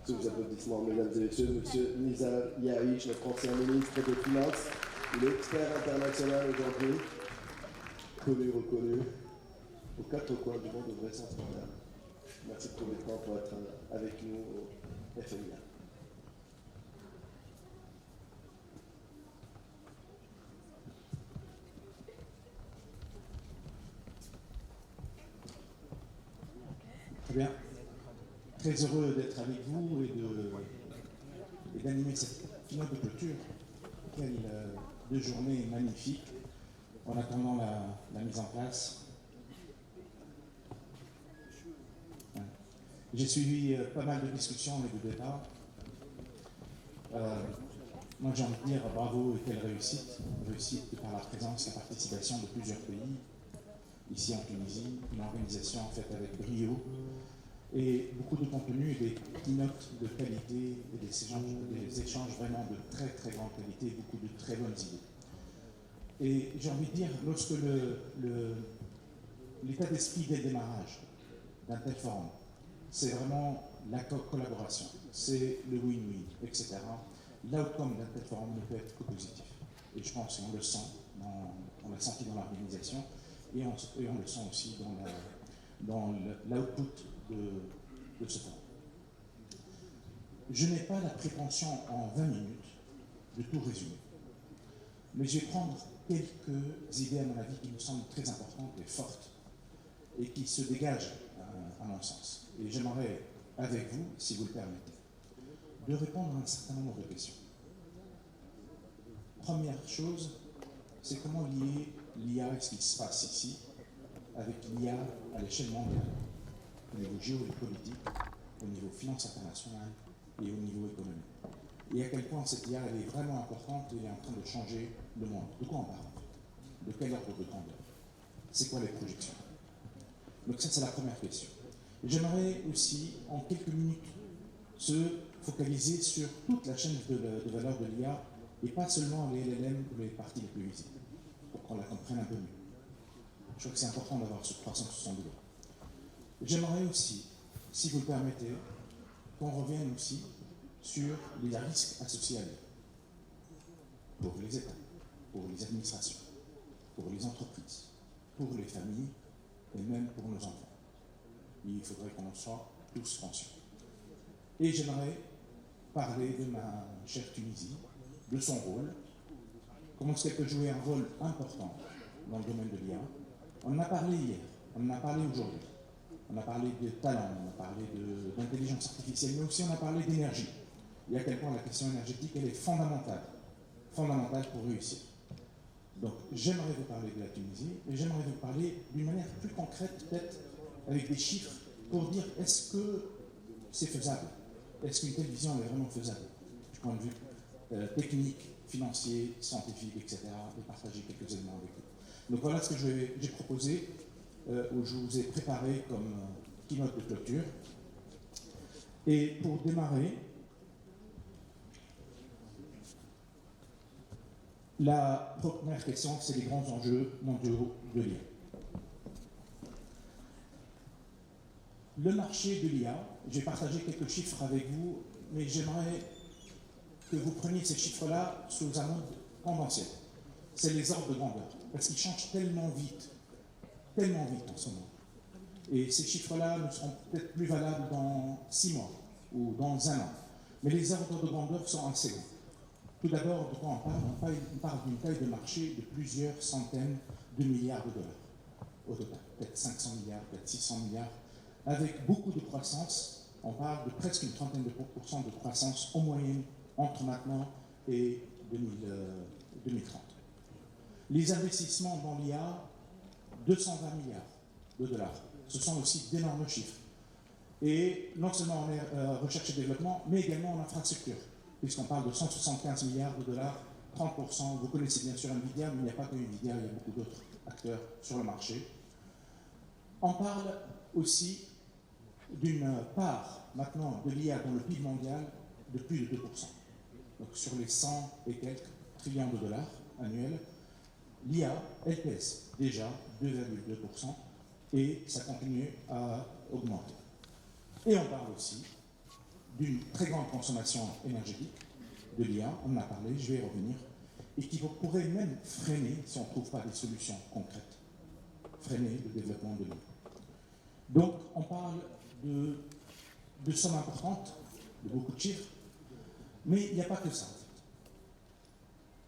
Sous vos applaudissements, mesdames et messieurs, monsieur Nizar Yarish, notre ancien ministre des Finances, l'expert international aujourd'hui, connu, reconnu, aux quatre coins du monde, de vraisemblablement. Merci de trouver le temps pour être avec nous au FMIA. Très bien. Très heureux d'être avec vous et d'animer cette finale de clôture. Quelle deux journées magnifiques en attendant la mise en place. J'ai suivi pas mal de discussions et de débats. Moi j'ai envie de dire bravo et quelle réussite. Réussite par la présence et la participation de plusieurs pays. Ici en Tunisie, une organisation faite avec brio. Et beaucoup de contenu et des keynotes de qualité et des échanges vraiment de très très grande qualité, beaucoup de très bonnes idées. Et j'ai envie de dire, lorsque l'état d'esprit dès le démarrage d'un tel forum, c'est vraiment la collaboration, c'est le win-win, etc. L'outcome d'un tel forum ne peut être que positif. Et je pense qu'on le sent, on l'a senti dans l'organisation, et on le sent aussi dans l'output de ce forum. Je n'ai pas la prétention en 20 minutes de tout résumer, mais je vais prendre quelques idées, à mon avis, qui me semblent très importantes et fortes, et qui se dégagent, à mon sens. Et j'aimerais, avec vous, si vous le permettez, de répondre à un certain nombre de questions. Première chose, c'est comment lier l'IA et ce qui se passe ici avec l'IA à l'échelle mondiale, au niveau géopolitique, au niveau finance internationale et au niveau économique. Et à quel point cette IA elle est vraiment importante et elle est en train de changer le monde. De quoi on parle en fait? De quel ordre de grandeur? C'est quoi les projections? Donc ça c'est la première question. J'aimerais aussi, en quelques minutes, se focaliser sur toute la chaîne de valeur de l'IA et pas seulement les LLM ou les parties les plus visibles, pour qu'on la comprenne un peu mieux. Je crois que c'est important d'avoir ce 360 degrés. J'aimerais aussi, si vous le permettez, qu'on revienne aussi sur les risques associés à l'IA. Pour les États, pour les administrations, pour les entreprises, pour les familles et même pour nos enfants. Il faudrait qu'on en soit tous conscients. Et j'aimerais parler de ma chère Tunisie, de son rôle, comment est-ce qu'elle peut jouer un rôle important dans le domaine de l'IA. On en a parlé hier, on en a parlé aujourd'hui. On a parlé de talent, on a parlé d'intelligence artificielle, mais aussi on a parlé d'énergie. Et à quel point la question énergétique, elle est fondamentale pour réussir. Donc j'aimerais vous parler de la Tunisie, et j'aimerais vous parler d'une manière plus concrète, peut-être avec des chiffres, pour dire est-ce que c'est faisable? Est-ce qu'une telle vision est vraiment faisable? Du point de vue technique, financier, scientifique, etc., et partager quelques éléments avec vous. Donc voilà ce que j'ai proposé, où je vous ai préparé comme keynote de clôture. Et pour démarrer, la première question, c'est les grands enjeux mondiaux de l'IA. Le marché de l'IA, j'ai partagé quelques chiffres avec vous, mais j'aimerais que vous preniez ces chiffres-là sous un mode tendanciel. C'est les ordres de grandeur, parce qu'ils changent tellement vite en ce moment. Et ces chiffres-là ne seront peut-être plus valables dans 6 mois ou dans 1 an. Mais les ordres de grandeur sont assez grands. Tout d'abord, de quoi on parle? On parle d'une taille de marché de plusieurs centaines de milliards de dollars au total. Peut-être 500 milliards, peut-être 600 milliards. Avec beaucoup de croissance, on parle de presque une trentaine de pourcents de croissance en moyenne entre maintenant et 2030. Les investissements dans l'IA, 220 milliards de dollars. Ce sont aussi d'énormes chiffres. Et non seulement en recherche et développement, mais également en infrastructure, puisqu'on parle de 175 milliards de dollars, 30%. Vous connaissez bien sûr Nvidia, mais il n'y a pas que Nvidia, il y a beaucoup d'autres acteurs sur le marché. On parle aussi d'une part maintenant de l'IA dans le PIB mondial de plus de 2%. Donc sur les 100 et quelques trillions de dollars annuels, l'IA, elle pèse déjà 2,2% et ça continue à augmenter. Et on parle aussi d'une très grande consommation énergétique de l'IA, on en a parlé, je vais y revenir, et qui pourrait même freiner, si on ne trouve pas des solutions concrètes, freiner le développement de l'IA. Donc, on parle de sommes importantes, de beaucoup de chiffres, mais il n'y a pas que ça, en fait.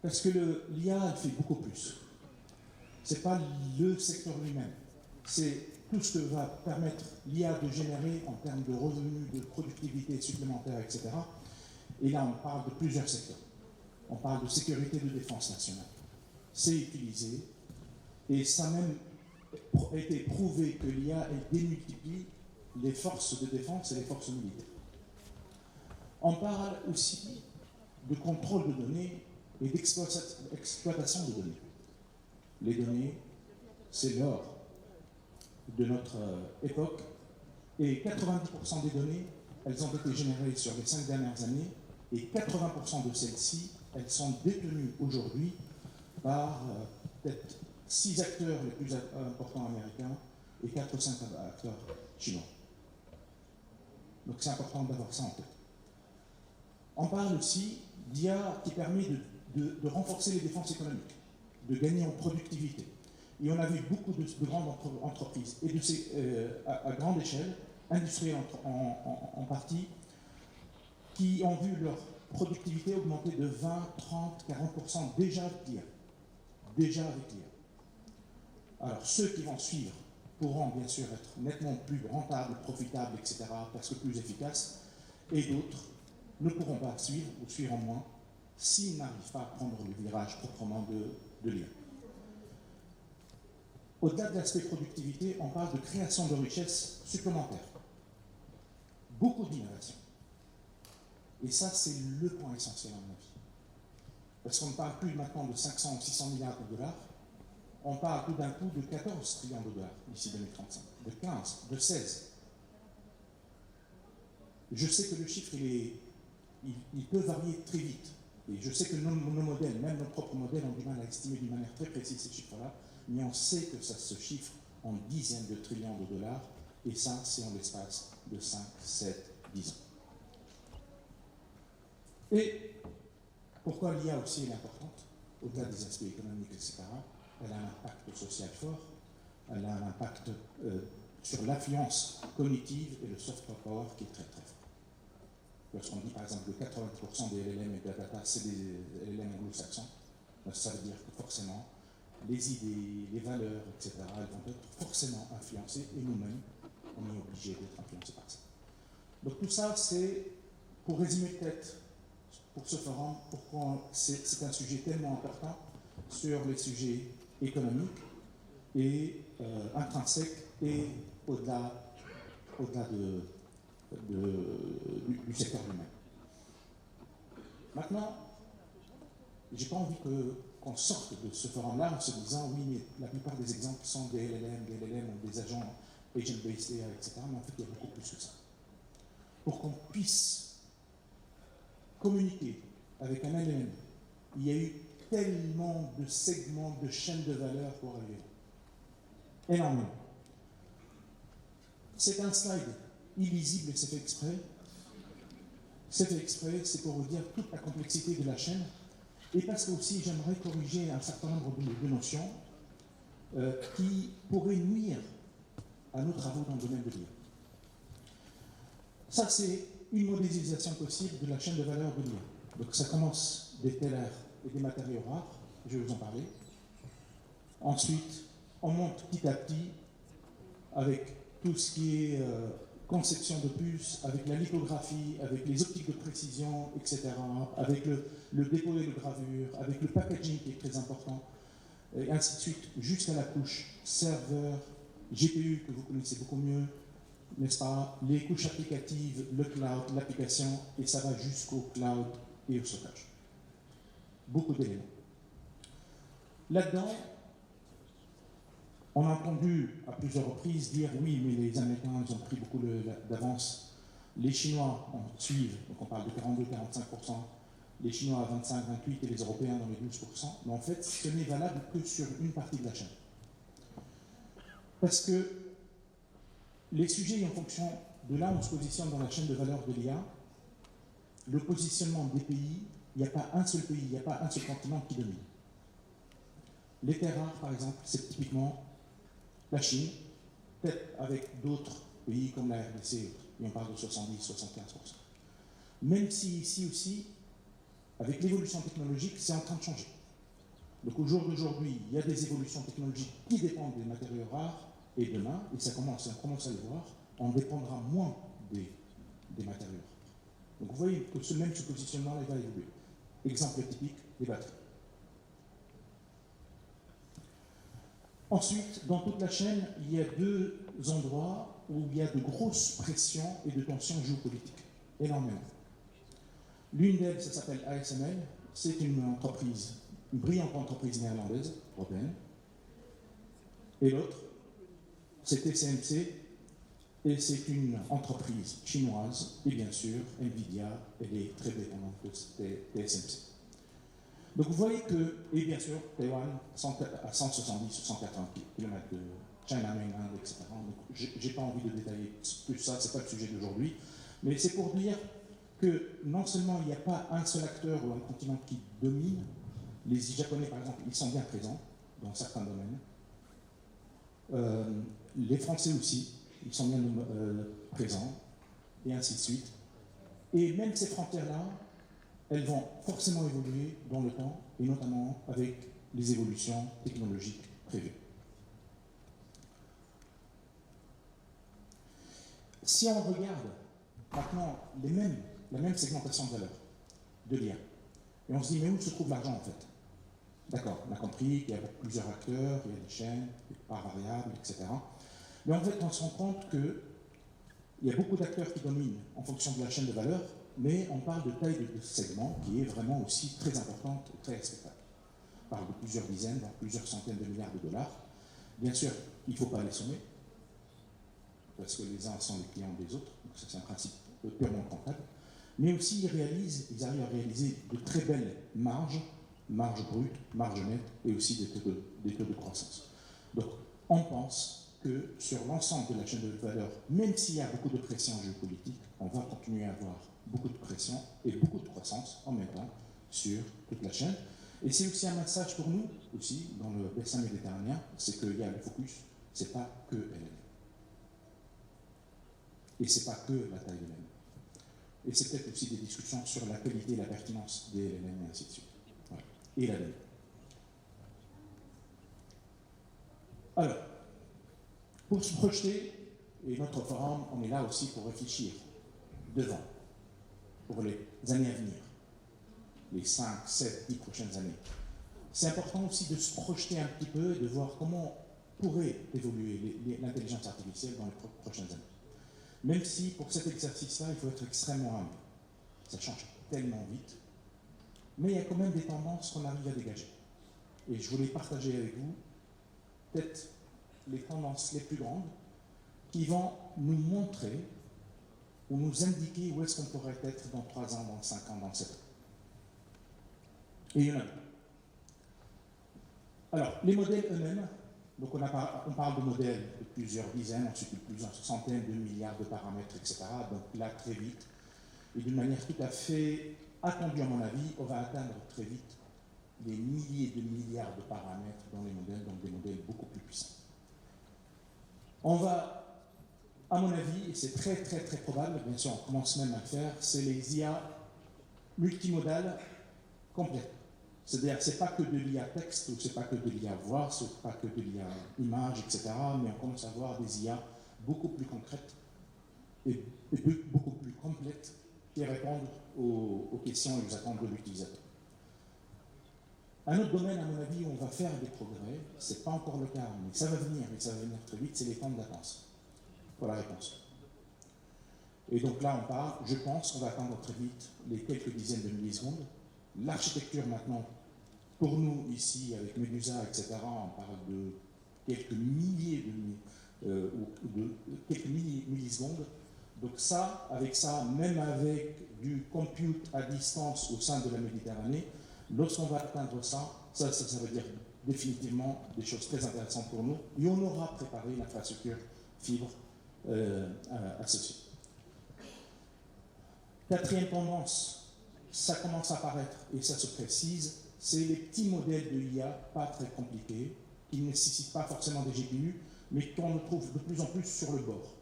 Parce que l'IA, elle fait beaucoup plus. Ce n'est pas le secteur lui-même, c'est tout ce que va permettre l'IA de générer en termes de revenus, de productivité supplémentaire, etc. Et là, on parle de plusieurs secteurs. On parle de sécurité de défense nationale. C'est utilisé, et ça a même été prouvé que l'IA démultiplie les forces de défense et les forces militaires. On parle aussi de contrôle de données et d'exploitation de données. Les données, c'est l'or de notre époque, et 90% des données, elles ont été générées sur les 5 dernières années, et 80% de celles-ci, elles sont détenues aujourd'hui par peut-être 6 acteurs les plus importants américains et 4 ou 5 acteurs chinois. Donc c'est important d'avoir ça en tête. On parle aussi d'IA qui permet de renforcer les défenses économiques, de gagner en productivité. Et on a vu beaucoup de grandes entreprises, et à grande échelle, industrielles en partie, qui ont vu leur productivité augmenter de 20, 30, 40% déjà avec l'IA. Déjà avec l'IA. Alors ceux qui vont suivre pourront bien sûr être nettement plus rentables, profitables, etc., parce que plus efficaces, et d'autres ne pourront pas suivre, ou suivre en moins, s'ils n'arrivent pas à prendre le virage proprement de l'IA. Au-delà de l'aspect productivité, on parle de création de richesses supplémentaires. Beaucoup d'innovation. Et ça, c'est le point essentiel à mon avis. Parce qu'on ne parle plus maintenant de 500 ou 600 milliards de dollars, on parle tout d'un coup de 14 trillions de dollars d'ici 2035, de 15, de 16. Je sais que le chiffre, il peut varier très vite. Et je sais que nos modèles, même nos propres modèles, ont du mal à estimer d'une manière très précise ces chiffres-là, mais on sait que ça se chiffre en dizaines de trillions de dollars, et ça, c'est en l'espace de 5, 7, 10 ans. Et pourquoi l'IA aussi est importante, au-delà des aspects économiques, etc., elle a un impact social fort, elle a un impact sur l'affluence cognitive et le soft power qui est très très fort. Lorsqu'on dit par exemple que 80% des LLM et de la data, c'est des LLM anglo-saxons, ça veut dire que forcément, les idées, les valeurs, etc., elles vont être forcément influencées, et nous-mêmes, on est obligés d'être influencés par ça. Donc tout ça, c'est, pour résumer peut-être, pour ce forum, pourquoi c'est un sujet tellement important sur les sujets économiques et intrinsèques, et au-delà du secteur lui-même. Maintenant, j'ai pas envie qu'on sorte de ce forum-là en se disant oui, mais la plupart des exemples sont des LLM ou des agents agent-based AI, etc. Mais en fait, il y a beaucoup plus que ça. Pour qu'on puisse communiquer avec un LLM, il y a eu tellement de segments, de chaînes de valeur pour arriver. Énormément. C'est un slide illisible et c'est fait exprès. C'est fait exprès, c'est pour vous dire toute la complexité de la chaîne. Et parce que aussi, j'aimerais corriger un certain nombre de notions qui pourraient nuire à nos travaux dans le domaine de l'IA. Ça, c'est une modélisation possible de la chaîne de valeur de l'IA. Donc ça commence des tellers et des matériaux rares, je vais vous en parler. Ensuite, on monte petit à petit avec tout ce qui est conception de puces, avec la lithographie, avec les optiques de précision, etc., avec le dépôt et le gravure, avec le packaging qui est très important, et ainsi de suite, jusqu'à la couche serveur, GPU, que vous connaissez beaucoup mieux, n'est-ce pas, les couches applicatives, le cloud, l'application, et ça va jusqu'au cloud et au stockage. Beaucoup d'éléments. Là-dedans, on a entendu à plusieurs reprises dire oui, mais les Américains ils ont pris beaucoup d'avance. Les Chinois suivent, donc on parle de 42-45%, les Chinois à 25-28% et les Européens dans les 12%. Mais en fait, ce n'est valable que sur une partie de la chaîne. Parce que les sujets en fonction de là où on se positionne dans la chaîne de valeur de l'IA, le positionnement des pays, il n'y a pas un seul pays, il n'y a pas un seul continent qui domine. Les terres rares, par exemple, c'est typiquement la Chine, peut-être avec d'autres pays comme la RDC, et on parle de 70-75%. Même si ici aussi, avec l'évolution technologique, c'est en train de changer. Donc au jour d'aujourd'hui, il y a des évolutions technologiques qui dépendent des matériaux rares, et demain, et on commence à le voir, on dépendra moins des matériaux rares. Donc vous voyez que ce positionnement va évoluer. Exemple typique, les batteries. Ensuite, dans toute la chaîne, il y a deux endroits où il y a de grosses pressions et de tensions géopolitiques, énormément. L'une d'elles, ça s'appelle ASML, c'est une brillante entreprise néerlandaise, européenne. Et l'autre, c'est TSMC, et c'est une entreprise chinoise, et bien sûr, Nvidia, elle est très dépendante de TSMC. Donc vous voyez que, et bien sûr, Taïwan, à 170 ou 180 km de China Mainland, etc. Donc j'ai pas envie de détailler plus ça, c'est pas le sujet d'aujourd'hui, mais c'est pour dire que non seulement il n'y a pas un seul acteur ou un continent qui domine, les Japonais par exemple, ils sont bien présents dans certains domaines. Les Français aussi, ils sont bien présents, et ainsi de suite. Et même ces frontières-là, elles vont forcément évoluer dans le temps, et notamment avec les évolutions technologiques prévues. Si on regarde maintenant la même segmentation de valeur de l'IA, et on se dit, mais où se trouve l'argent en fait? D'accord, on a compris qu'il y a plusieurs acteurs, il y a des chaînes, des parts variables, etc. Mais en fait, on se rend compte qu'il y a beaucoup d'acteurs qui dominent en fonction de la chaîne de valeur, mais on parle de taille de segment qui est vraiment aussi très importante et très respectable. On parle de plusieurs dizaines, voire plusieurs centaines de milliards de dollars. Bien sûr, il ne faut pas les sommer, parce que les uns sont les clients des autres, donc ça c'est un principe purement comptable. Mais aussi, ils arrivent à réaliser de très belles marges brutes, marges nettes, et aussi des taux de croissance. Donc, on pense que sur l'ensemble de la chaîne de valeur, même s'il y a beaucoup de pression géopolitique, on va continuer à avoir beaucoup de pression et beaucoup de croissance en même temps sur toute la chaîne. Et c'est aussi un message pour nous, aussi, dans le bassin méditerranéen, c'est qu'il y a le focus, c'est pas que LLM. Et c'est pas que la taille LLM. Et c'est peut-être aussi des discussions sur la qualité et la pertinence des LLM et ainsi de suite. Voilà. Et la donnée. Alors, pour se projeter, et notre forum, on est là aussi pour réfléchir devant, pour les années à venir, les 5, 7, 10 prochaines années. C'est important aussi de se projeter un petit peu et de voir comment pourrait évoluer l'intelligence artificielle dans les prochaines années. Même si, pour cet exercice-là, il faut être extrêmement humble. Ça change tellement vite. Mais il y a quand même des tendances qu'on arrive à dégager. Et je voulais partager avec vous peut-être les tendances les plus grandes qui vont nous montrer ou nous indiquer où est-ce qu'on pourrait être dans 3 ans, dans 5 ans, dans 7 ans. Et il y en a. Alors, les modèles eux-mêmes, donc on parle de modèles de plusieurs dizaines, ensuite de plusieurs centaines de milliards de paramètres, etc. Donc là, très vite, et d'une manière tout à fait attendue à mon avis, on va atteindre très vite des milliers de milliards de paramètres dans les modèles, donc des modèles beaucoup plus puissants. On va, à mon avis, et c'est très très très probable, bien sûr on commence même à le faire, c'est les IA multimodales complètes. C'est-à-dire, c'est pas que de l'IA texte, ou c'est pas que de l'IA voix, c'est pas que de l'IA image, etc. Mais on commence à voir des IA beaucoup plus concrètes et beaucoup plus complètes qui répondent aux questions et aux attentes de l'utilisateur. Un autre domaine, à mon avis, où on va faire des progrès, c'est pas encore le cas, mais ça va venir très vite, c'est les temps de latence pour la réponse. Et donc là, on parle, je pense qu'on va atteindre très vite les quelques dizaines de millisecondes. L'architecture maintenant, pour nous ici, avec Medusa, etc., on parle de quelques milliers quelques millisecondes. Donc ça, avec ça, même avec du compute à distance au sein de la Méditerranée, lorsqu'on va atteindre ça, ça veut dire définitivement des choses très intéressantes pour nous. Et on aura préparé l'infrastructure fibre associée. Quatrième tendance, ça commence à apparaître et ça se précise, c'est les petits modèles de l'IA pas très compliqués, qui ne nécessitent pas forcément des GPU, mais qu'on trouve de plus en plus sur le bord,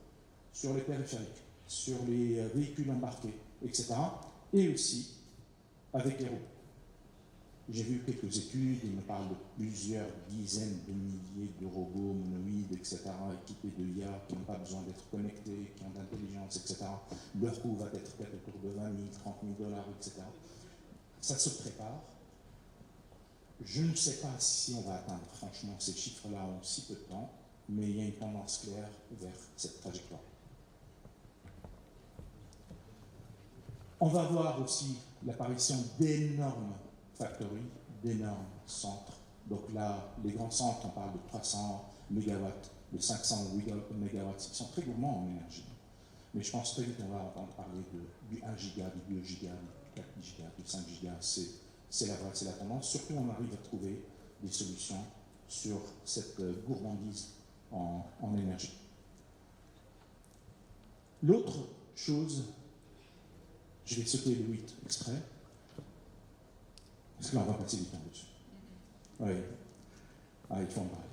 sur les périphériques, sur les véhicules embarqués, etc. Et aussi avec les robots. J'ai vu quelques études, ils me parlent de plusieurs dizaines de milliers de robots monoïdes, etc., équipés de IA, qui n'ont pas besoin d'être connectés, qui ont de l'intelligence, etc. Leur coût va être peut-être autour de 20 000, 30 000 dollars, etc. Ça se prépare. Je ne sais pas si on va atteindre franchement ces chiffres-là en si peu de temps, mais il y a une tendance claire vers cette trajectoire. On va voir aussi l'apparition d'énormes factories, d'énormes centres. Donc là, les grands centres, on parle de 300 mégawatts, de 500 mégawatts, ils sont très gourmands en énergie. Mais je pense très vite qu'on va entendre parler du 1 giga, du 2 giga, du 4 giga, du 5 giga. C'est la tendance. Surtout, on arrive à trouver des solutions sur cette gourmandise en énergie. L'autre chose, je vais sauter le 8 exprès, parce que là, on va passer du temps dessus. Oui. Ah, il faut en parler.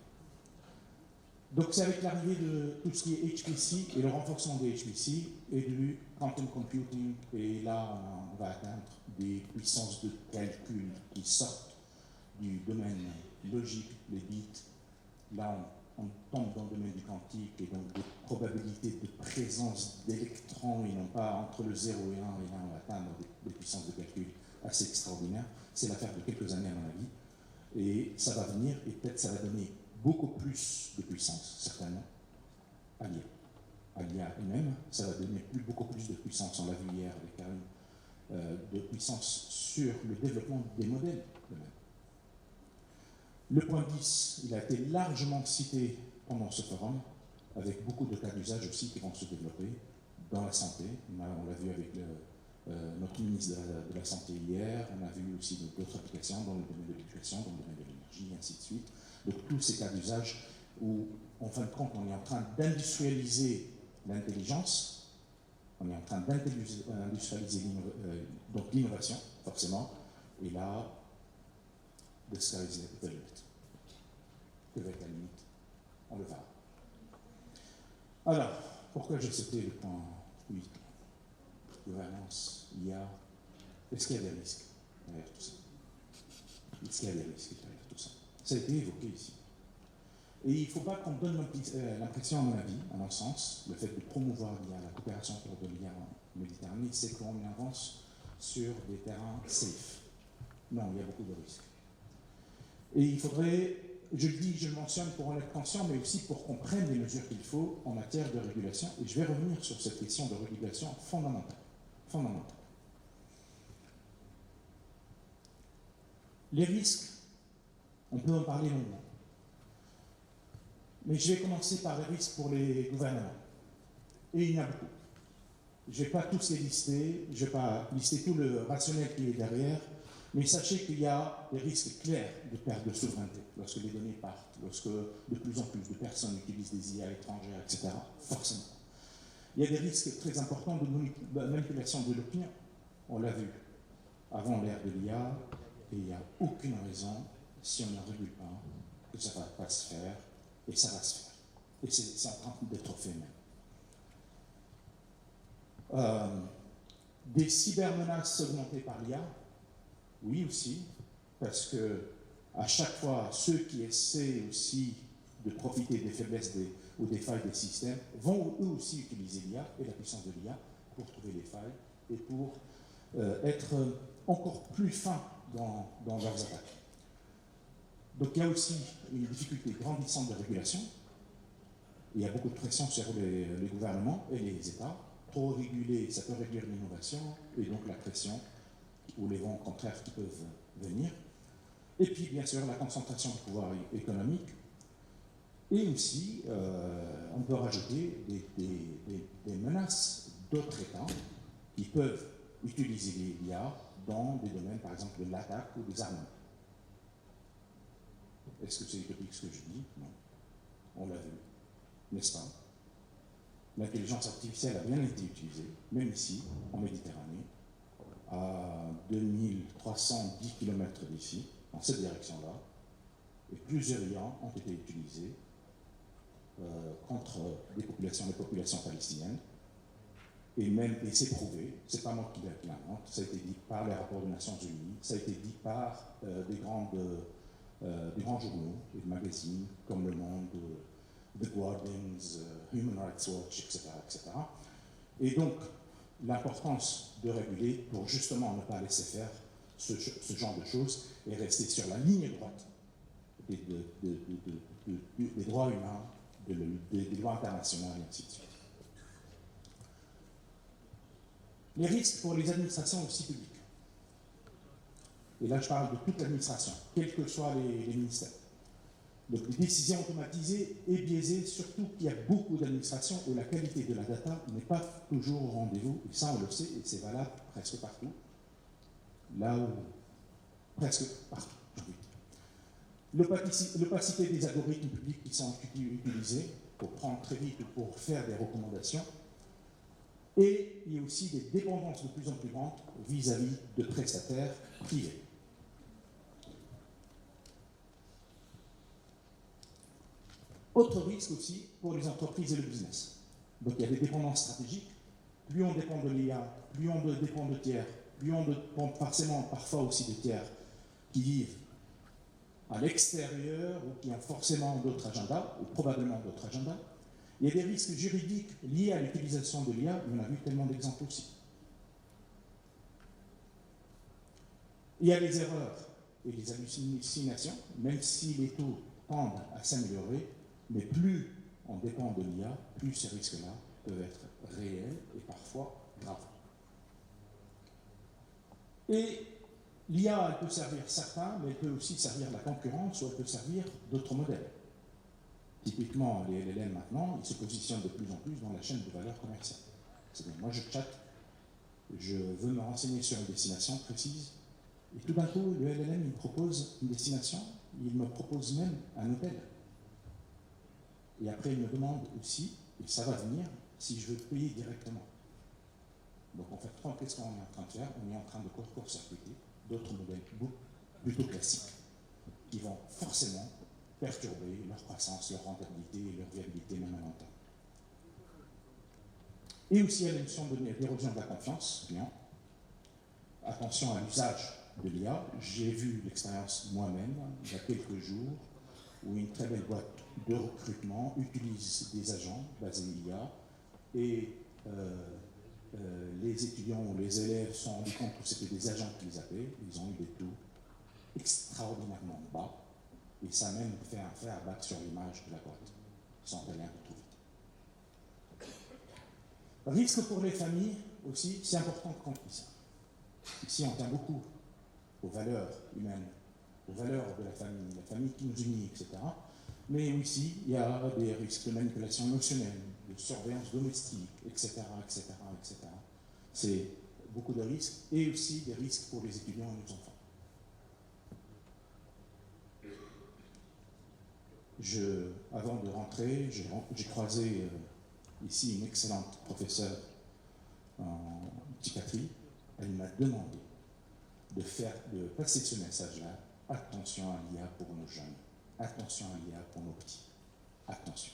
Donc, c'est avec l'arrivée de tout ce qui est HPC et le renforcement des HPC et du quantum computing, et là, on va atteindre des puissances de calcul qui sortent du domaine logique, les bits. Là, on tombe dans le domaine du quantique et donc des probabilités de présence d'électrons et non pas entre le 0 et 1, et là, on va atteindre des puissances de calcul assez extraordinaires. C'est l'affaire de quelques années, à mon avis. Et ça va venir, et peut-être ça va donner beaucoup plus de puissance, certainement, à l'IA. À l'IA elle-même, ça va donner beaucoup plus de puissance, on l'a vu hier avec Karine, de puissance sur le développement des modèles eux-mêmes. Le point 10, il a été largement cité pendant ce forum, avec beaucoup de cas d'usage aussi qui vont se développer dans la santé. On l'a vu avec notre ministre de la Santé hier, on a vu aussi d'autres applications dans le domaine de l'éducation, dans le domaine de l'énergie, et ainsi de suite. Donc tous ces cas d'usage où, en fin de compte, on est en train d'industrialiser l'intelligence, on est en train d'industrialiser donc l'innovation, forcément, et là, the sky is the limit. Avec la limite, on le verra. Alors, pourquoi j'ai sauté le point 8? Gouvernance, IA, est-ce qu'il y a des risques derrière tout ça? Est-ce qu'il y a des risques derrière tout ça? Ça a été évoqué ici. Et il ne faut pas qu'on donne l'impression, à mon avis, à mon sens, le fait de promouvoir l'IA, la coopération autour de l'IA en Méditerranée, c'est qu'on avance sur des terrains safe. Non, il y a beaucoup de risques. Et il faudrait, je le dis, je le mentionne pour en être conscient, mais aussi pour qu'on prenne les mesures qu'il faut en matière de régulation. Et je vais revenir sur cette question de régulation fondamentale. Les risques, on peut en parler longuement. Mais je vais commencer par les risques pour les gouvernements. Et il y en a beaucoup. Je ne vais pas tous les lister, je ne vais pas lister tout le rationnel qui est derrière, mais sachez qu'il y a des risques clairs de perte de souveraineté lorsque les données partent, lorsque de plus en plus de personnes utilisent des IA étrangères, etc. Forcément. Il y a des risques très importants de manipulation de l'opinion. On l'a vu avant l'ère de l'IA, et il n'y a aucune raison, si on ne régule pas, que ça ne va pas se faire, et ça va se faire. Et c'est en train d'être fait même. Des cybermenaces augmentées par l'IA, oui aussi, parce que à chaque fois, ceux qui essaient aussi de profiter des faiblesses ou des failles des systèmes vont eux aussi utiliser l'IA et la puissance de l'IA pour trouver les failles et pour être encore plus fins dans leurs attaques. Donc il y a aussi une difficulté grandissante de régulation. Il y a beaucoup de pression sur les gouvernements et les États. Trop réguler, ça peut réduire l'innovation et donc la pression ou les vents contraires qui peuvent venir. Et puis bien sûr la concentration du pouvoir économique. Et aussi, on peut rajouter des menaces d'autres États qui peuvent utiliser l'IA dans des domaines, par exemple, de l'attaque ou des armements. Est-ce que c'est utopique ce que je dis? Non. On l'a vu, n'est-ce pas? L'intelligence artificielle a bien été utilisée, même ici, en Méditerranée, à 2310 km d'ici, dans cette direction-là, et plusieurs IA ont été utilisés contre les populations palestiniennes. Et c'est prouvé, c'est pas moi qui l'invente, ça a été dit par les rapports des Nations Unies, ça a été dit par des grands journaux et magazines comme Le Monde, The Guardians, Human Rights Watch, etc., etc. Et donc, l'importance de réguler pour justement ne pas laisser faire ce genre de choses et rester sur la ligne droite des droits humains, des lois internationales, et ainsi de suite. Les risques pour les administrations aussi publiques. Et là, je parle de toute l'administration, quels que soient les ministères. Donc, les décisions automatisées et biaisées, surtout qu'il y a beaucoup d'administrations où la qualité de la data n'est pas toujours au rendez-vous, et ça, on le sait, et c'est valable presque partout. Là où... presque partout, j'ai envie de dire. L'opacité des algorithmes publics qui sont utilisés pour prendre très vite ou pour faire des recommandations. Et il y a aussi des dépendances de plus en plus grandes vis-à-vis de prestataires privés. Autre risque aussi pour les entreprises et le business. Donc il y a des dépendances stratégiques. Plus on dépend de l'IA, plus on dépend de tiers, plus on dépend forcément parfois aussi de tiers qui vivent à l'extérieur ou qui ont forcément d'autres agendas, ou probablement d'autres agendas. Il y a des risques juridiques liés à l'utilisation de l'IA, on a vu tellement d'exemples aussi. Il y a les erreurs et les hallucinations, même si les taux tendent à s'améliorer, mais plus on dépend de l'IA, plus ces risques-là peuvent être réels et parfois graves. Et l'IA, elle peut servir certains, mais elle peut aussi servir la concurrence ou elle peut servir d'autres modèles. Typiquement, les LLM maintenant, ils se positionnent de plus en plus dans la chaîne de valeur commerciale. C'est-à-dire, moi je chatte, je veux me renseigner sur une destination précise, et tout d'un coup, le LLM il me propose une destination, il me propose même un hôtel. Et après, il me demande aussi, et ça va venir, si je veux payer directement. Donc en fait, qu'est-ce qu'on est en train de faire? On est en train de court-circuiter d'autres modèles plutôt classiques, qui vont forcément perturber leur croissance, leur rentabilité et leur viabilité même à long terme. Et aussi, il y a la notion d'érosion de la confiance. Bien. Attention à l'usage de l'IA. J'ai vu l'expérience moi-même, il y a quelques jours, où une très belle boîte de recrutement utilise des agents basés IA et les étudiants ou les élèves se sont rendus compte que c'était des agents qui les appelaient. Ils ont eu des taux extraordinairement bas. Et ça a même fait un fait à battre sur l'image de la boîte, sans aller un peu trop vite. Risque pour les familles aussi, c'est important qu'on dise. Ici, on tient beaucoup aux valeurs humaines, aux valeurs de la famille qui nous unit, etc. Mais aussi, il y a des risques de manipulation émotionnelle, de surveillance domestique, etc., etc., etc. C'est beaucoup de risques, et aussi des risques pour les étudiants et les enfants. Avant de rentrer, j'ai croisé ici une excellente professeure en psychiatrie. Elle m'a demandé de passer ce message-là. Attention à l'IA pour nos jeunes. Attention à l'IA pour nos petits. Attention.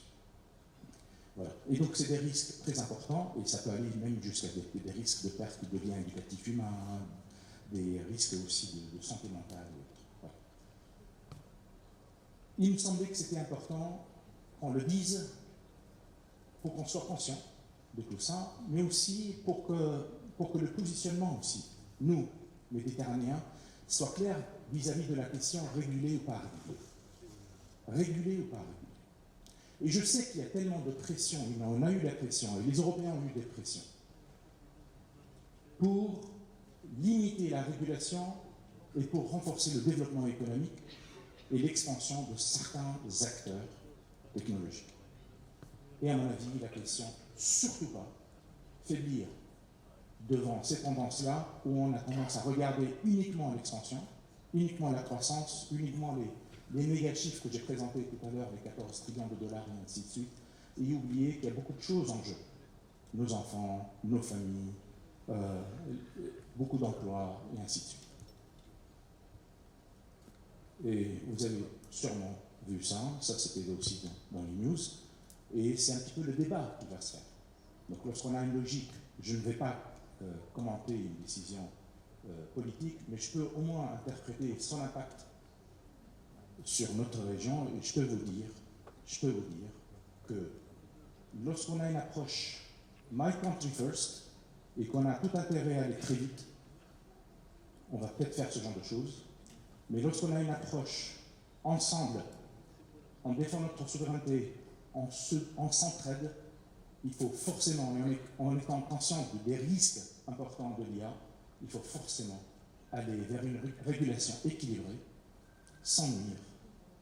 Voilà. Et donc, c'est des risques très importants, et ça peut aller même jusqu'à des risques de perte de liens éducatifs humains, des risques aussi de santé mentale et autres. Voilà. Il me semblait que c'était important qu'on le dise pour qu'on soit conscient de tout ça, mais aussi pour que le positionnement aussi, nous, Méditerranéens, soit clair vis-à-vis de la question réguler ou pas réguler. Réguler ou pas réguler. Et je sais qu'il y a tellement de pression, on a eu la pression, et les Européens ont eu des pressions, pour limiter la régulation et pour renforcer le développement économique et l'expansion de certains acteurs technologiques. Et à mon avis, la question, surtout pas, faiblir devant ces tendances-là, où on a tendance à regarder uniquement l'expansion, uniquement la croissance, uniquement les méga chiffres que j'ai présentés tout à l'heure, les 14 trillions de dollars et ainsi de suite, et oublier qu'il y a beaucoup de choses en jeu. Nos enfants, nos familles, beaucoup d'emplois, et ainsi de suite. Et vous avez sûrement vu ça c'était aussi dans les news, et c'est un petit peu le débat qui va se faire. Donc lorsqu'on a une logique, je ne vais pas commenter une décision politique, mais je peux au moins interpréter son impact sur notre région, et je peux vous dire que lorsqu'on a une approche My Country First, et qu'on a tout intérêt à aller très vite, on va peut-être faire ce genre de choses. Mais lorsqu'on a une approche ensemble, on défend notre souveraineté, on s'entraide, il faut forcément, en étant conscient des risques importants de l'IA, il faut forcément aller vers une régulation équilibrée, sans nuire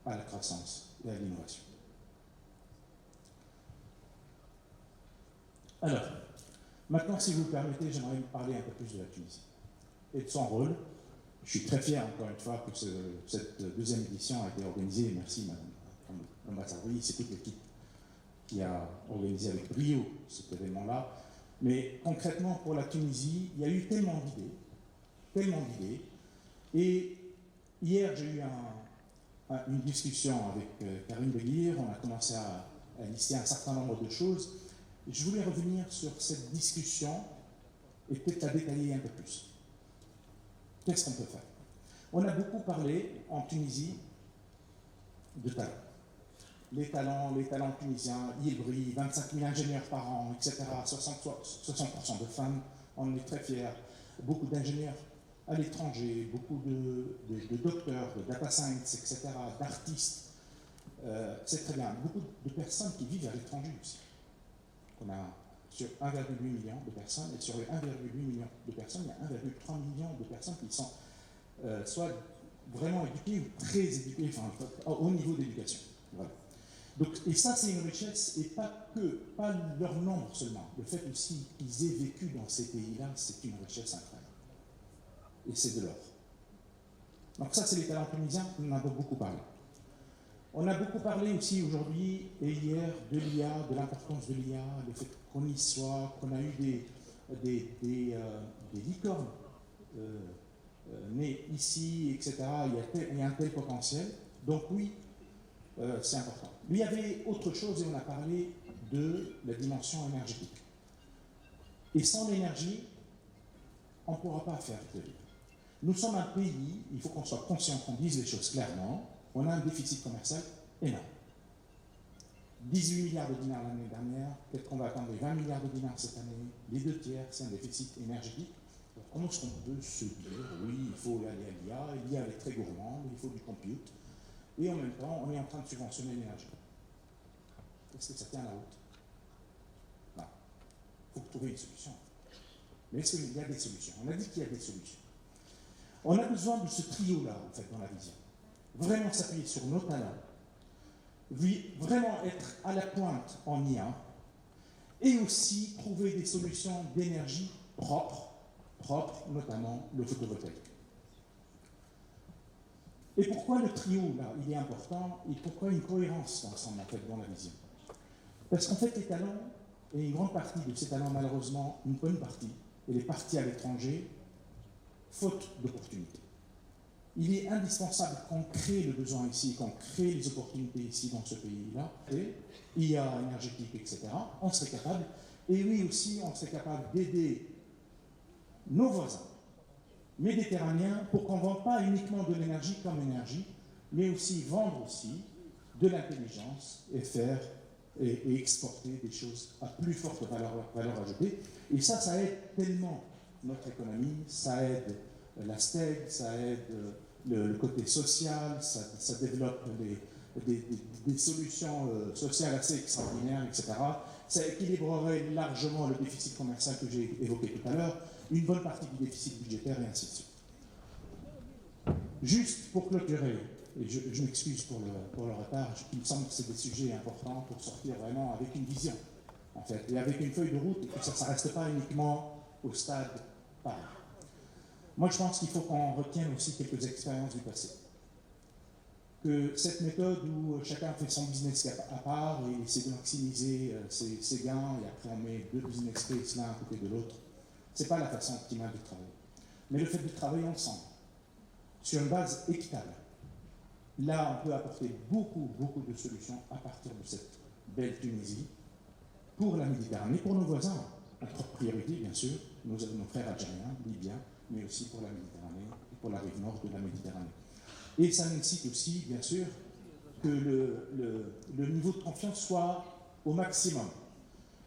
à la croissance et à l'innovation. Alors, maintenant, si vous le permettez, j'aimerais parler un peu plus de la Tunisie et de son rôle. Je suis très fier, encore une fois, que cette deuxième édition a été organisée. Merci, Madame l'ambassadrice, c'est toute l'équipe qui a organisé avec brio cet événement-là. Mais concrètement, pour la Tunisie, il y a eu tellement d'idées. Et hier, j'ai eu une discussion avec Karim Beguir. On a commencé à lister un certain nombre de choses. Je voulais revenir sur cette discussion et peut-être la détailler un peu plus. Qu'est-ce qu'on peut faire? On a beaucoup parlé en Tunisie de talents. Les talents tunisiens, ils brillent, 25 000 ingénieurs par an, etc. 60% de femmes, on en est très fiers. Beaucoup d'ingénieurs à l'étranger, beaucoup de docteurs, de data science, etc., d'artistes. C'est très bien. Beaucoup de personnes qui vivent à l'étranger aussi. On a sur 1,8 million de personnes, et sur les 1,8 million de personnes, il y a 1,3 million de personnes qui sont soit vraiment éduquées ou très éduquées, enfin, au niveau d'éducation. Voilà. Donc, et ça, c'est une richesse, et pas leur nombre seulement. Le fait aussi qu'ils aient vécu dans ces pays-là, c'est une richesse incroyable. Et c'est de l'or. Donc ça, c'est les talents tunisiens, on en a beaucoup parlé. On a beaucoup parlé aussi aujourd'hui et hier de l'IA, de l'importance de l'IA, le fait qu'on y soit, qu'on a eu des licornes nées ici, etc. Il y a un tel potentiel. Donc oui, c'est important. Mais il y avait autre chose et on a parlé de la dimension énergétique. Et sans l'énergie, on ne pourra pas faire de l'IA. Nous sommes un pays, il faut qu'on soit conscient, qu'on dise les choses clairement. On a un déficit commercial énorme. 18 milliards de dinars l'année dernière, peut-être qu'on va atteindre les 20 milliards de dinars cette année. Les 2 tiers, c'est un déficit énergétique. Alors, comment est-ce qu'on peut se dire, oui, il faut aller à l'IA, l'IA est très gourmande, il faut du compute, et en même temps, on est en train de subventionner l'énergie. Est-ce que ça tient la route? Non. Il faut trouver une solution. Mais est-ce qu'il y a des solutions? On a dit qu'il y a des solutions. On a besoin de ce trio-là, en fait, dans la vision. Vraiment s'appuyer sur nos talents, vraiment être à la pointe en IA, et aussi trouver des solutions d'énergie propres, notamment le photovoltaïque. Et pourquoi le trio, là, il est important, et pourquoi une cohérence ensemble, en fait, dans la vision? Parce qu'en fait, les talents, et une grande partie de ces talents, malheureusement, une bonne partie, elle est partie à l'étranger, faute d'opportunités. Il est indispensable qu'on crée le besoin ici, qu'on crée les opportunités ici dans ce pays-là, et IA énergétique, etc. On serait capable, et oui aussi, on serait capable d'aider nos voisins méditerranéens pour qu'on ne vende pas uniquement de l'énergie comme énergie, mais aussi vendre aussi de l'intelligence et faire et exporter des choses à plus forte valeur ajoutée. Et ça aide tellement notre économie, ça aide la STEG, ça aide le côté social, ça développe des solutions sociales assez extraordinaires, etc. Ça équilibrerait largement le déficit commercial que j'ai évoqué tout à l'heure, une bonne partie du déficit budgétaire et ainsi de suite. Juste pour clôturer, et je m'excuse pour le retard, il me semble que c'est des sujets importants pour sortir vraiment avec une vision, en fait, et avec une feuille de route, et que ça ne reste pas uniquement au stade pareil. Moi, je pense qu'il faut qu'on retienne aussi quelques expériences du passé. Que cette méthode où chacun fait son business à part et essaie de maximiser ses gains, et après on met 2 business cases l'un à côté de l'autre, c'est pas la façon optimale de travailler. mais le fait de travailler ensemble, sur une base équitable. Là, on peut apporter beaucoup de solutions à partir de cette belle Tunisie pour la Méditerranée, pour nos voisins. Notre priorité, bien sûr, nos frères algériens, libyens, mais aussi pour la Méditerranée et pour la rive nord de la Méditerranée. Et ça nécessite aussi, bien sûr, que le niveau de confiance soit au maximum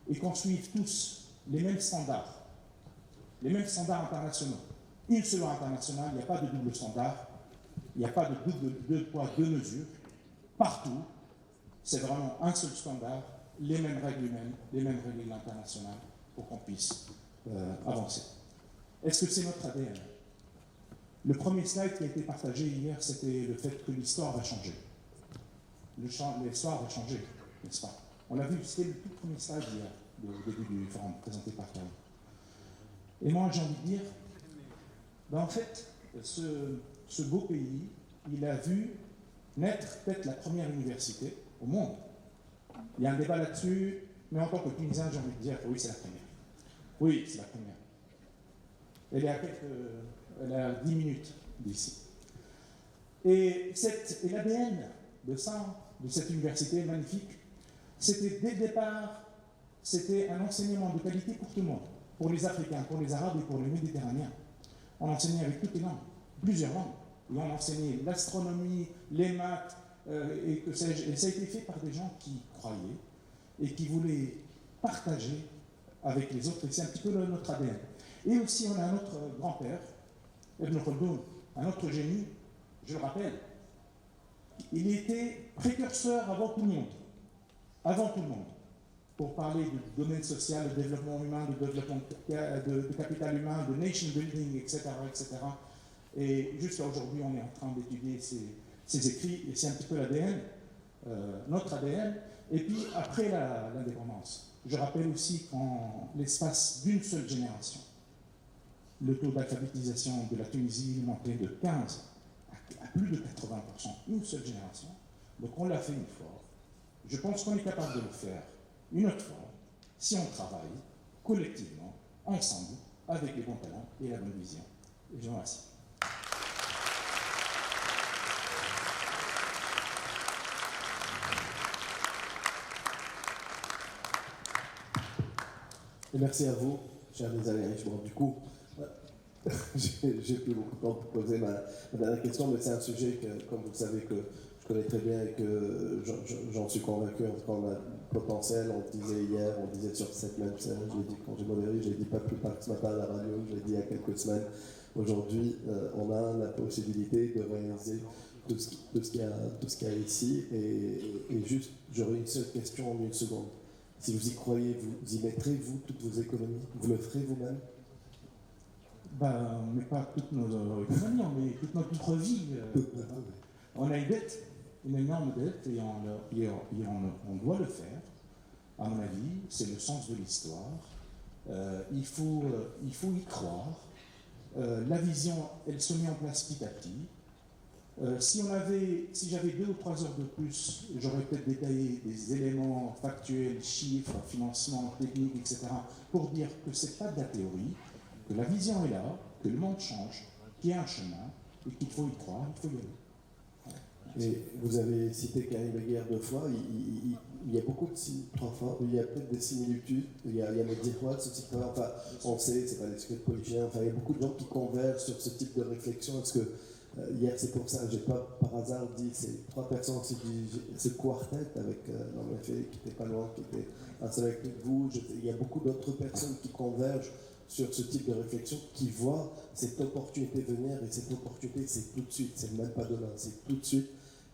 et qu'on suive tous les mêmes standards internationaux. Une seule loi internationale, il n'y a pas de double standard, il n'y a pas de deux poids, deux mesures. Partout, c'est vraiment un seul standard, les mêmes règles internationales pour qu'on puisse avancer. Est-ce que c'est notre ADN? Le premier slide qui a été partagé hier, c'était le fait que l'histoire va changer. L'histoire va changer, n'est-ce pas? On l'a vu, c'était le tout premier slide hier, au début du forum, présenté par Karine. Et moi, j'ai envie de dire, en fait, ce beau pays, il a vu naître peut-être la première université au monde. Il y a un débat là-dessus, mais en tant que Tunisien, j'ai envie de dire, oui, c'est la première. Oui, c'est la première. Elle est à 10 minutes d'ici. Et l'ADN de cette université magnifique, c'était dès le départ, c'était un enseignement de qualité pour tout le monde, pour les Africains, pour les Arabes et pour les Méditerranéens. On enseignait avec toutes les langues, plusieurs langues. Et on enseignait l'astronomie, les maths, et que sais-je. Et ça a été fait par des gens qui croyaient et qui voulaient partager avec les autres. Et c'est un petit peu notre ADN. Et aussi, on a un autre grand-père, Ibn Khaldoun, un autre génie, je le rappelle. Il était précurseur avant tout le monde. Avant tout le monde. Pour parler du domaine social, de développement humain, de développement de capital humain, de nation building, etc. etc. Et jusqu'à aujourd'hui, on est en train d'étudier ces écrits, et c'est un petit peu l'ADN, notre ADN. Et puis, après l'indépendance, je rappelle aussi qu'en l'espace d'une seule génération, le taux d'alphabétisation de la Tunisie est monté de 15 à plus de 80%, une seule génération. Donc on l'a fait une fois. Je pense qu'on est capable de le faire une autre fois, si on travaille collectivement, ensemble, avec les bons talents et la bonne vision. Et je vous remercie. Et merci à vous, chers Algériens. Bon, du coup, j'ai plus beaucoup de temps pour poser ma dernière question, mais c'est un sujet que, comme vous le savez, que je connais très bien et que j'en suis convaincu, en tout cas, on a potentiel. On disait hier, on disait sur cette même scène, je l'ai dit quand j'ai modéré, je l'ai dit pas plus tard que ce matin à la radio, je l'ai dit il y a quelques semaines. Aujourd'hui, on a la possibilité de réaliser tout ce qu'il y a ici. Et juste, j'aurais une seule question en une seconde. Si vous y croyez, vous y mettrez, vous, toutes vos économies? Vous le ferez vous-même? On met pas toutes nos économies, on met toute notre vie. On a une dette, une énorme dette, et on doit le faire. À mon avis, c'est le sens de l'histoire. Il faut y croire. La vision, elle se met en place petit à petit. Si j'avais 2 ou 3 heures de plus, j'aurais peut-être détaillé des éléments factuels, chiffres, financement, technique, etc., pour dire que ce n'est pas de la théorie, que la vision est là, que le monde change, qu'il y a un chemin, et qu'il faut y croire, il faut y aller. Et vous avez cité Karim Beguer 2 fois, il y a beaucoup de il y a peut-être des similitudes, il y a Mehdi Fouad, ce type de, enfin, on sait, c'est pas des secrets politiciens, enfin, il y a beaucoup de gens qui convergent sur ce type de réflexion. Est-ce que, hier c'est pour ça, j'ai pas par hasard dit, ces 3 personnes, ce quartet avec Norman Fay, qui était pas loin, qui était un seul avec vous, il y a beaucoup d'autres personnes qui convergent sur ce type de réflexion, qui voient cette opportunité venir, et cette opportunité c'est tout de suite, c'est même pas demain, c'est tout de suite.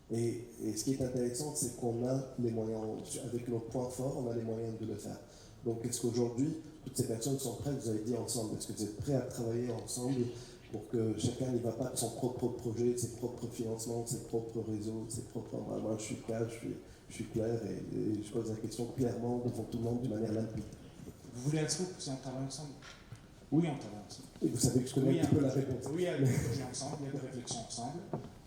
Et ce qui est intéressant, c'est qu'on a les moyens, avec nos points forts, on a les moyens de le faire. Donc est-ce qu'aujourd'hui, toutes ces personnes sont prêtes, vous avez dit ensemble, est-ce que vous êtes prêts à travailler ensemble pour que chacun n'y va pas de son propre projet, de ses propres financements, de ses propres réseaux, de ses propres... Moi je suis calme, je suis clair, et je pose la question clairement devant tout le monde d'une manière limpide. Vous voulez un scoop si on travaille ensemble? Oui, on travaille ensemble. Et vous savez que je connais un petit peu la réponse. Oui, il y a des projets ensemble, il y a des réflexions ensemble.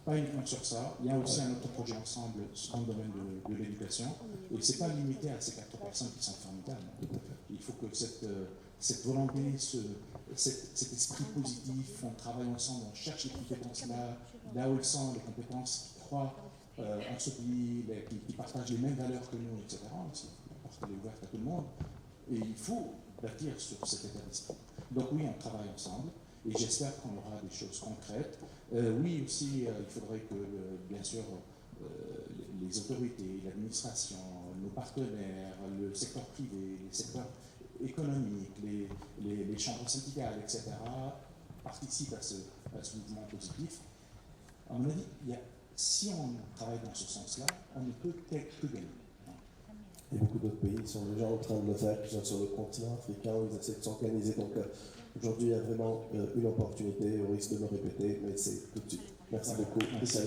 Pas uniquement sur ça, il y a aussi un autre projet ensemble dans le domaine de l'éducation. Et ce n'est pas limité à ces 4 personnes qui sont formidables. Il faut que cette cette volonté, cet esprit positif, on travaille ensemble, on cherche les compétences là où elles sont, les compétences qui croient en ce pays, qui partagent les mêmes valeurs que nous, etc. La porte est ouverte à tout le monde. Et il faut bâtir sur cet état d'esprit. Donc oui, on travaille ensemble et j'espère qu'on aura des choses concrètes. Oui, aussi, il faudrait que, bien sûr, les autorités, l'administration, nos partenaires, le secteur privé, les secteurs économiques, les chambres syndicales, etc., participent à ce mouvement positif. À mon avis, si on travaille dans ce sens-là, on ne peut que gagner. Et beaucoup d'autres pays sont déjà en train de le faire, qui sont sur le continent africain, où ils essaient de s'organiser. Donc aujourd'hui, il y a vraiment une opportunité, au risque de me répéter, mais c'est tout de suite. Merci beaucoup. Merci.